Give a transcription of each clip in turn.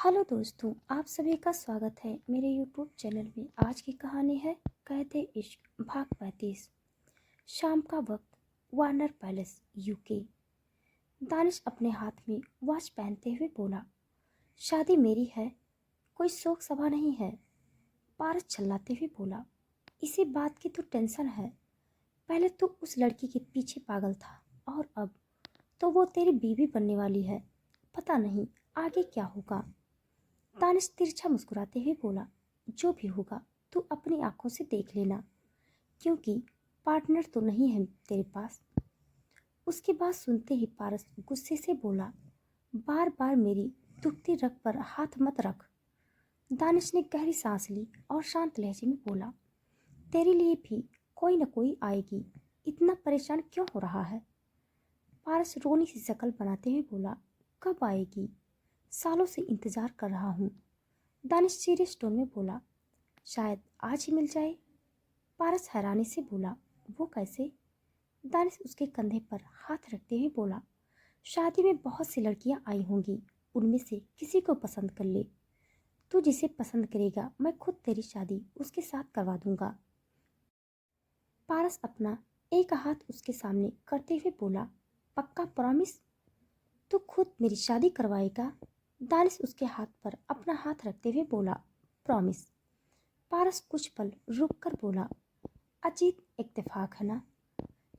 Hello दोस्तों, आप सभी का स्वागत है मेरे यूट्यूब चैनल में। आज की कहानी है कहते इश्क भाग 35। शाम का वक्त, वार्नर पैलेस, यूके। दानिश अपने हाथ में वॉच पहनते हुए बोला, शादी मेरी है, कोई शोक सभा नहीं है। पारस चिल्लाते हुए बोला, इसी बात की तो टेंशन है। पहले तो उस लड़की के पीछे पागल था और अब तो वो तेरी बीवी बनने वाली है। पता नहीं आगे क्या होगा। दानिश तिरछा मुस्कुराते हुए बोला, जो भी होगा तू अपनी आंखों से देख लेना, क्योंकि पार्टनर तो नहीं है तेरे पास। उसकी बात सुनते ही पारस गुस्से से बोला, बार बार मेरी दुखती रग पर हाथ मत रख। दानिश ने गहरी सांस ली और शांत लहजे में बोला, तेरे लिए भी कोई न कोई आएगी, इतना परेशान क्यों हो रहा है। पारस रोनी सी शक्ल बनाते हुए बोला, कब आएगी, सालों से इंतजार कर रहा हूँ। दानिश सीरियस टोन में बोला, शायद आज ही मिल जाए। पारस हैरानी से बोला, वो कैसे। दानिश उसके कंधे पर हाथ रखते हुए बोला, शादी में बहुत सी लड़कियां आई होंगी, उनमें से किसी को पसंद कर ले। तू जिसे पसंद करेगा मैं खुद तेरी शादी उसके साथ करवा दूंगा। पारस अपना एक हाथ उसके सामने करते हुए बोला, पक्का प्रॉमिस, तू खुद मेरी शादी करवाएगा। दानिश उसके हाथ पर अपना हाथ रखते हुए बोला, प्रॉमिस। पारस कुछ पल रुक कर बोला, अजीब इत्तेफाक है ना,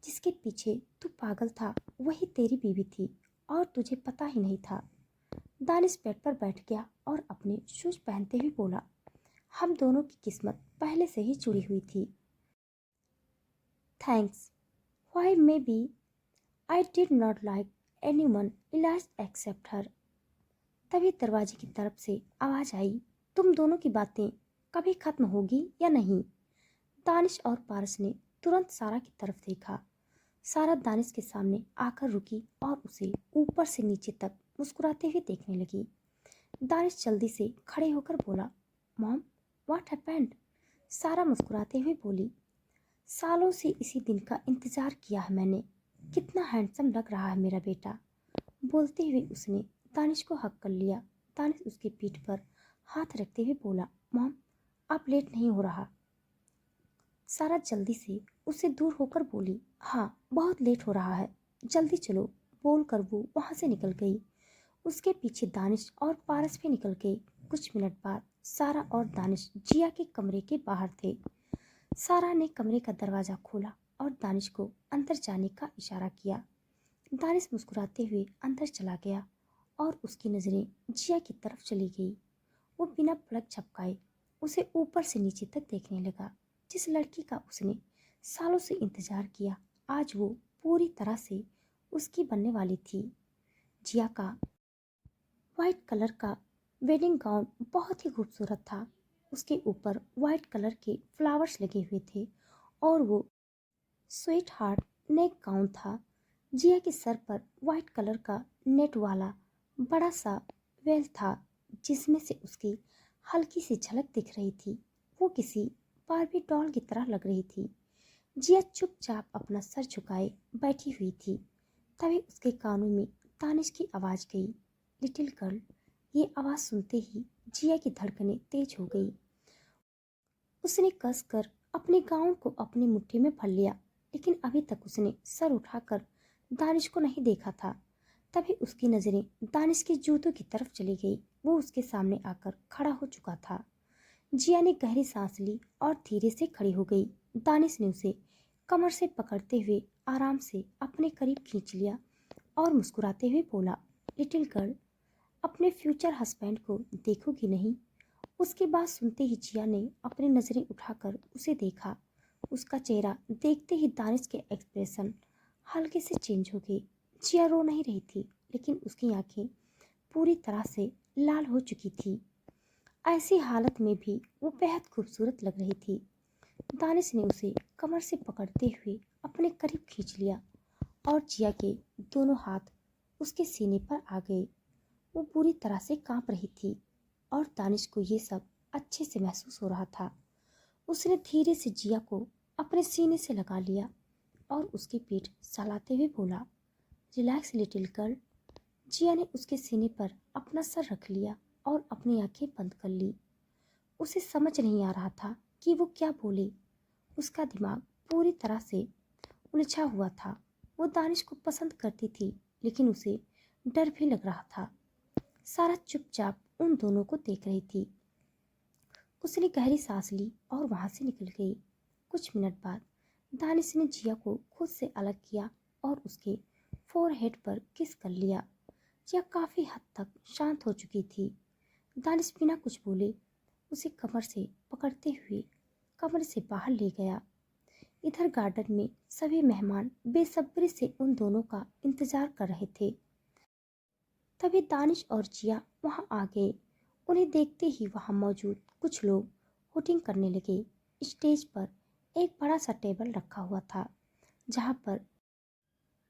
जिसके पीछे तू पागल था वही तेरी बीवी थी और तुझे पता ही नहीं था। दानिश बेड पर बैठ गया और अपने शूज पहनते हुए बोला, हम दोनों की किस्मत पहले से ही जुड़ी हुई थी। Thanks, why maybe I did not like anyone else except her. तभी दरवाजे की तरफ से आवाज आई, तुम दोनों की बातें कभी खत्म होगी या नहीं। दानिश और पारस ने तुरंत सारा की तरफ देखा। सारा दानिश के सामने आकर रुकी और उसे ऊपर से नीचे तक मुस्कुराते हुए देखने लगी। दानिश जल्दी से खड़े होकर बोला, मॉम, व्हाट हैपेंड। सारा मुस्कुराते हुए बोली, सालों से इसी दिन का इंतजार किया है मैंने, कितना हैंडसम लग रहा है मेरा बेटा। बोलते हुए उसने दानिश को हक कर लिया। दानिश उसकी पीठ पर हाथ रखते हुए बोला, मॉम, अब लेट नहीं हो रहा। सारा जल्दी से उससे दूर होकर बोली, हाँ बहुत लेट हो रहा है, जल्दी चलो। बोलकर वो वहां से निकल गई। उसके पीछे दानिश और पारस भी निकल गए। कुछ मिनट बाद सारा और दानिश जिया के कमरे के बाहर थे। सारा ने कमरे का दरवाजा खोला और दानिश को अंदर जाने का इशारा किया। दानिश मुस्कुराते हुए अंदर चला गया और उसकी नजरें जिया की तरफ चली गई। वो बिना पलक झपकाए उसे ऊपर से नीचे तक देखने लगा। जिस लड़की का उसने सालों से इंतजार किया, आज वो पूरी तरह से उसकी बनने वाली थी। जिया का वाइट कलर का वेडिंग गाउन बहुत ही खूबसूरत था। उसके ऊपर वाइट कलर के फ्लावर्स लगे हुए थे और वो स्वीट हार्ट नेक गाउन था। जिया के सर पर वाइट कलर का नेट वाला बड़ा सा वेल था, जिसमें से उसकी हल्की सी झलक दिख रही थी। वो किसी बार्बी डॉल की तरह लग रही थी। जिया चुपचाप अपना सर झुकाए बैठी हुई थी। तभी उसके कानों में दानिश की आवाज गई, लिटिल गर्ल। ये आवाज सुनते ही जिया की धड़कनें तेज हो गई। उसने कसकर अपने गाउन को अपनी मुट्ठी में भर लिया, लेकिन अभी तक उसने सर उठाकर दानिश को नहीं देखा था। तभी उसकी नजरें दानिश के जूतों की तरफ चली गई। वो उसके सामने आकर खड़ा हो चुका था। जिया ने गहरी सांस ली और धीरे से खड़ी हो गई। दानिश ने उसे कमर से पकड़ते हुए आराम से अपने करीब खींच लिया और मुस्कुराते हुए बोला, लिटिल गर्ल, अपने फ्यूचर हस्बैंड को देखोगी नहीं। उसकी बात सुनते ही जिया ने अपनी नजरें उठाकर उसे देखा। उसका चेहरा देखते ही दानिश के एक्सप्रेशन हल्के से चेंज हो गए। जिया रो नहीं रही थी, लेकिन उसकी आंखें पूरी तरह से लाल हो चुकी थी। ऐसी हालत में भी वो बेहद खूबसूरत लग रही थी। दानिश ने उसे कमर से पकड़ते हुए अपने करीब खींच लिया और जिया के दोनों हाथ उसके सीने पर आ गए। वो पूरी तरह से कांप रही थी और दानिश को ये सब अच्छे से महसूस हो रहा था। उसने धीरे से जिया को अपने सीने से लगा लिया और उसकी पीठ सहलाते हुए बोला, रिलैक्स लिटिल गर्ल। जिया ने उसके सीने पर अपना सर रख लिया और अपनी आंखें बंद कर ली। उसे समझ नहीं आ रहा था कि वो क्या बोले। उसका दिमाग पूरी तरह से उलझा हुआ था। वो दानिश को पसंद करती थी, लेकिन उसे डर भी लग रहा था। सारा चुपचाप उन दोनों को देख रही थी। उसने गहरी सांस ली और वहां से निकल गई। कुछ मिनट बाद दानिश ने जिया को खुद से अलग किया और उसके फोरहेड पर किस कर लिया। जिया काफी हद तक शांत हो चुकी थी। दानिश बिना कुछ बोले उसे कमर से पकड़ते हुए कमरे से बाहर ले गया। इधर गार्डन में सभी मेहमान बेसब्री से उन दोनों का इंतजार कर रहे थे। तभी दानिश और जिया वहां आ गए। उन्हें देखते ही वहां मौजूद कुछ लोग हुटिंग करने लगे। स्टेज पर एक बड़ा सा टेबल रखा हुआ था, जहां पर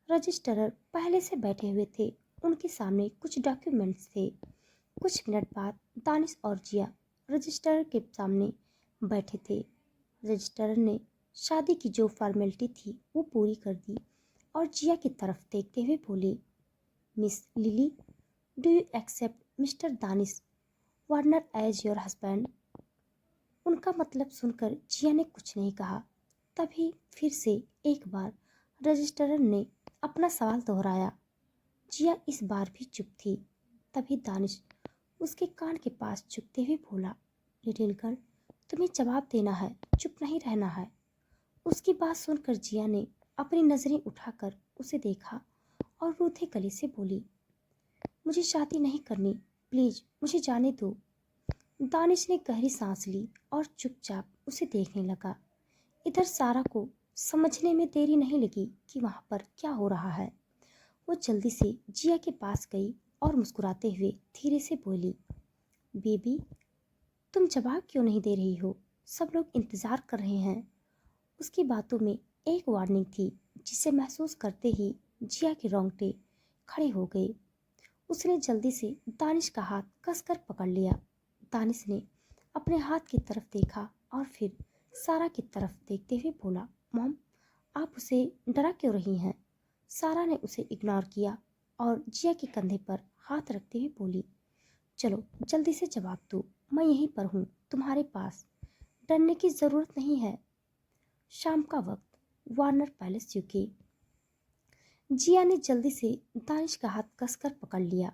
रजिस्ट्रार पहले से बैठे हुए थे। उनके सामने कुछ डॉक्यूमेंट्स थे। कुछ मिनट बाद दानिश और जिया रजिस्ट्रार के सामने बैठे थे। रजिस्ट्रार ने शादी की जो फॉर्मेलिटी थी वो पूरी कर दी और जिया की तरफ देखते हुए बोले, miss lily, do you accept mister Danish Warner as your husband? उनका मतलब सुनकर जिया ने कुछ नहीं कहा। तभी फिर से एक बार रजिस्ट्रार ने अपना सवाल दोहराया। जिया इस बार भी चुप थी। तभी दानिश उसके कान के पास झुकते हुए बोला, लिटिल गर्ल, तुम्हें जवाब देना है, चुप नहीं रहना है। उसकी बात सुनकर जिया ने अपनी नजरें उठाकर उसे देखा और रूठे गले से बोली, मुझे शादी नहीं करनी, प्लीज मुझे जाने दो। दानिश ने गहरी सांस ली और चुपचाप उसे देखने लगा। इधर सारा को समझने में देरी नहीं लगी कि वहां पर क्या हो रहा है। वो जल्दी से जिया के पास गई और मुस्कुराते हुए धीरे से बोली, बेबी, तुम जवाब क्यों नहीं दे रही हो? सब लोग इंतजार कर रहे हैं। उसकी बातों में एक वार्निंग थी, जिसे महसूस करते ही जिया के रोंगटे खड़े हो गए। उसने जल्दी से दानिश का हाथ कसकर पकड़ लिया। दानिश ने अपने हाथ की तरफ देखा और फिर सारा की तरफ देखते हुए बोला, मॉम, आप उसे डरा क्यों रही हैं? सारा ने उसे इग्नोर किया और जिया के कंधे पर हाथ रखते हुए बोली, चलो जल्दी से जवाब दो, मैं यहीं पर हूँ तुम्हारे पास, डरने की ज़रूरत नहीं है। शाम का वक्त, वार्नर पैलेस यूके। जिया ने जल्दी से दानिश का हाथ कसकर पकड़ लिया।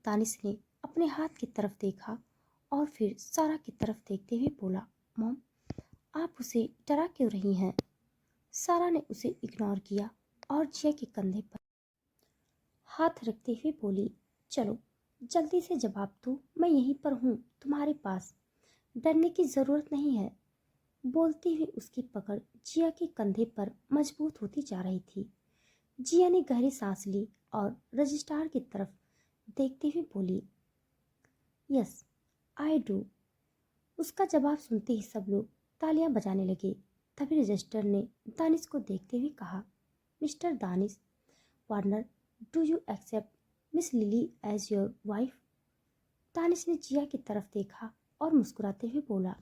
दानिश ने अपने हाथ की तरफ देखा और फिर सारा की तरफ देखते हुए बोला, मॉम, आप उसे डरा क्यों रही हैं? सारा ने उसे इग्नोर किया और जिया के कंधे पर हाथ रखते हुए बोली, चलो जल्दी से जवाब दो, मैं यहीं पर हूँ तुम्हारे पास, डरने की ज़रूरत नहीं है। बोलते हुए उसकी पकड़ जिया के कंधे पर मजबूत होती जा रही थी। जिया ने गहरी सांस ली और रजिस्ट्रार की तरफ देखते हुए बोली, यस आई डू। उसका जवाब सुनते ही सब लोग तालियां बजाने लगे। तभी रजिस्ट्रार ने दानिश को देखते हुए कहा, mister Danish Warner, do you accept miss lily as your wife? Danish ने जिया की तरफ देखा और मुस्कुराते हुए बोला,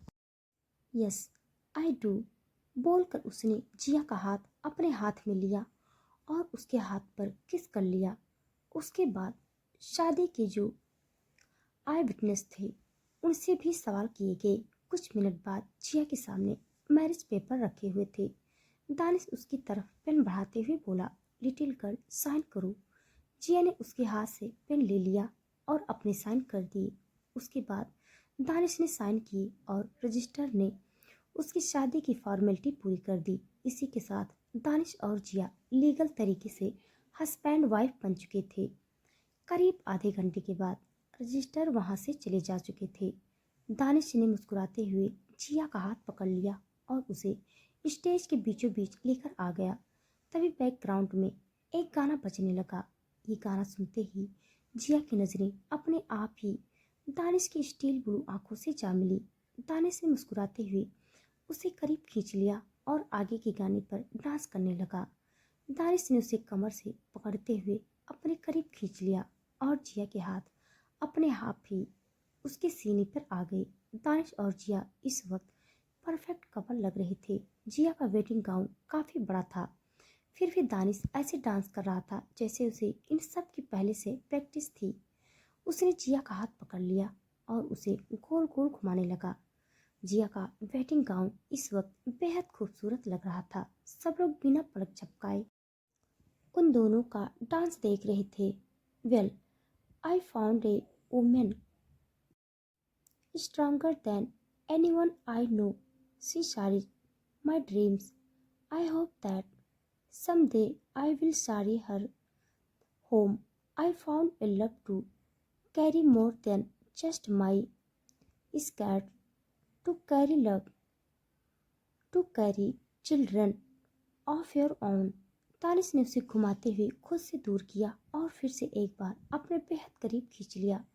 यस आई डू। बोलकर उसने जिया का हाथ अपने हाथ में लिया और उसके हाथ पर किस कर लिया। उसके बाद शादी के जो आई विटनेस थे उनसे भी सवाल किए गए। कुछ मिनट बाद जिया के सामने मैरिज पेपर रखे हुए थे। दानिश उसकी तरफ पेन बढ़ाते हुए बोला, लिटिल गर्ल साइन करो। जिया ने उसके हाथ से पेन ले लिया और अपने साइन कर दिए। उसके बाद दानिश ने साइन किए और रजिस्टर ने उसकी शादी की फॉर्मेलिटी पूरी कर दी। इसी के साथ दानिश और जिया लीगल तरीके से हस्बैंड वाइफ बन चुके थे। करीब आधे घंटे के बाद रजिस्टर वहां से चले जा चुके थे। दानिश ने मुस्कुराते हुए जिया का हाथ पकड़ लिया और उसे स्टेज के बीचों बीच लेकर आ गया। तभी बैकग्राउंड में एक गाना बजने लगा। ये गाना सुनते ही जिया की नज़रें अपने आप ही दानिश की स्टील ब्लू आंखों से जा मिली। दानिश ने मुस्कुराते हुए उसे करीब खींच लिया और आगे के गाने पर डांस करने लगा। दानिश ने उसे कमर से पकड़ते हुए अपने करीब खींच लिया और जिया के हाथ अपने आप ही उसके सीने पर आ गए। दानिश और जिया इस वक्त परफेक्ट कपल लग रहे थे। जिया का वेडिंग गाउन काफ़ी बड़ा था, फिर भी दानिश ऐसे डांस कर रहा था जैसे उसे इन सब की पहले से प्रैक्टिस थी। उसने जिया का हाथ पकड़ लिया और उसे गोल गोल घुमाने लगा। जिया का वेडिंग गाउन इस वक्त बेहद खूबसूरत लग रहा था। सब लोग बिना पलक झपकाए उन दोनों का डांस देख रहे थे। Well, I found a women stronger than anyone I know. She shared my dreams. I hope that someday I will carry her home. I found a love to carry more than just my scared to carry love, to carry children of your own. Tanish ने उसे घुमाते हुए खुद से दूर किया और फिर से एक बार अपने बेहद करीब खींच लिया।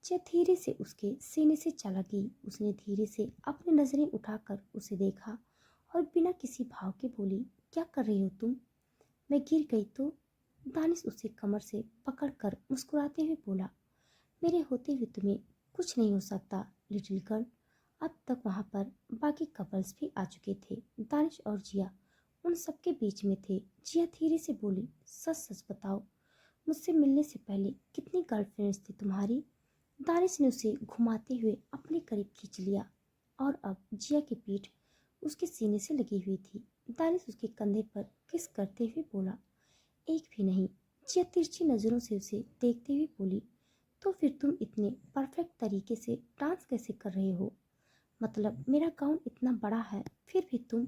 जिया धीरे से उसके सीने से चला गई। उसने धीरे से अपनी नजरें उठाकर उसे देखा और बिना किसी भाव के बोली, क्या कर रही हो तुम? मैं गिर गई तो? दानिश उसे कमर से पकड़कर मुस्कुराते हुए बोला, मेरे होते हुए तुम्हें कुछ नहीं हो सकता लिटिल गर्ल। अब तक वहां पर बाकी कपल्स भी आ चुके थे। दानिश और जिया उन सबके बीच में थे। जिया धीरे से बोली, सच सच बताओ, मुझसे मिलने से पहले कितनी गर्लफ्रेंड्स थी तुम्हारी? दानिश ने उसे घुमाते हुए अपने करीब खींच लिया और अब जिया की पीठ उसके सीने से लगी हुई थी। दानिश उसके कंधे पर किस करते हुए बोला, एक भी नहीं। जिया तिरछी नजरों से उसे देखते हुए बोली, तो फिर तुम इतने परफेक्ट तरीके से डांस कैसे कर रहे हो? मतलब मेरा गाउन इतना बड़ा है फिर भी तुम?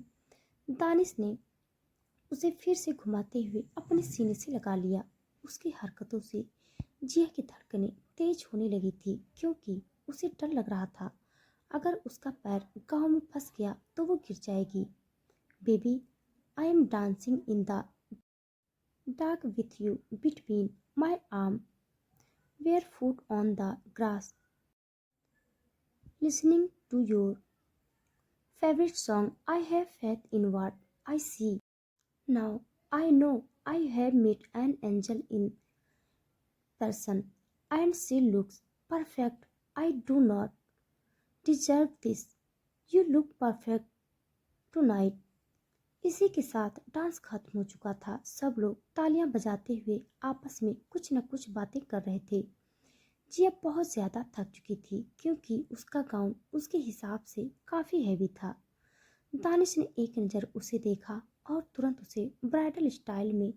दानिश ने उसे फिर से घुमाते हुए अपने सीने से लगा लिया। उसकी हरकतों से जिया की धड़कनें तेज होने लगी थी क्योंकि उसे डर लग रहा था अगर उसका पैर गांव में फंस गया तो वो गिर जाएगी। Baby, I am dancing in the dark with you between my arm where foot on the grass listening to your favourite song I have faith in what I C now I know I have met an angel in person and she looks perfect. I do not deserve this. You look perfect tonight. इसी के साथ dance खत्म हो चुका था। सब लोग तालियां बजाते हुए आपस में कुछ न कुछ बातें कर रहे थे। जिया बहुत ज्यादा थक चुकी थी क्योंकि उसका गाउन उसके हिसाब से काफी हैवी था। दानिश ने एक नज़र उसे देखा और तुरंत उसे ब्राइडल स्टाइल में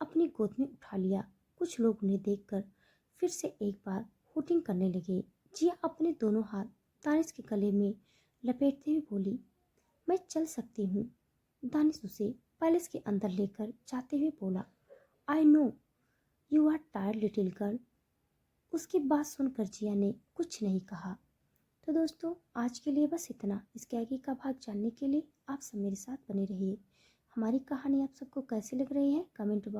अपनी गोद में उठा लिया। कुछ लोग उन्हें देखकर फिर से एक बार हुटिंग करने लगे। जिया अपने दोनों हाथ दानिश के गले में लपेटते हुए बोली, मैं चल सकती हूँ। दानिश उसे पैलेस के अंदर लेकर जाते हुए बोला, I know you are tired little girl. उसकी बात सुनकर जिया ने कुछ नहीं कहा। तो दोस्तों, आज के लिए बस इतना। इसके आगे का भाग जानने के लिए आप सब मेरे साथ बने रहिए। हमारी कहानी आप सबको कैसी लग रही है कमेंट बॉक्स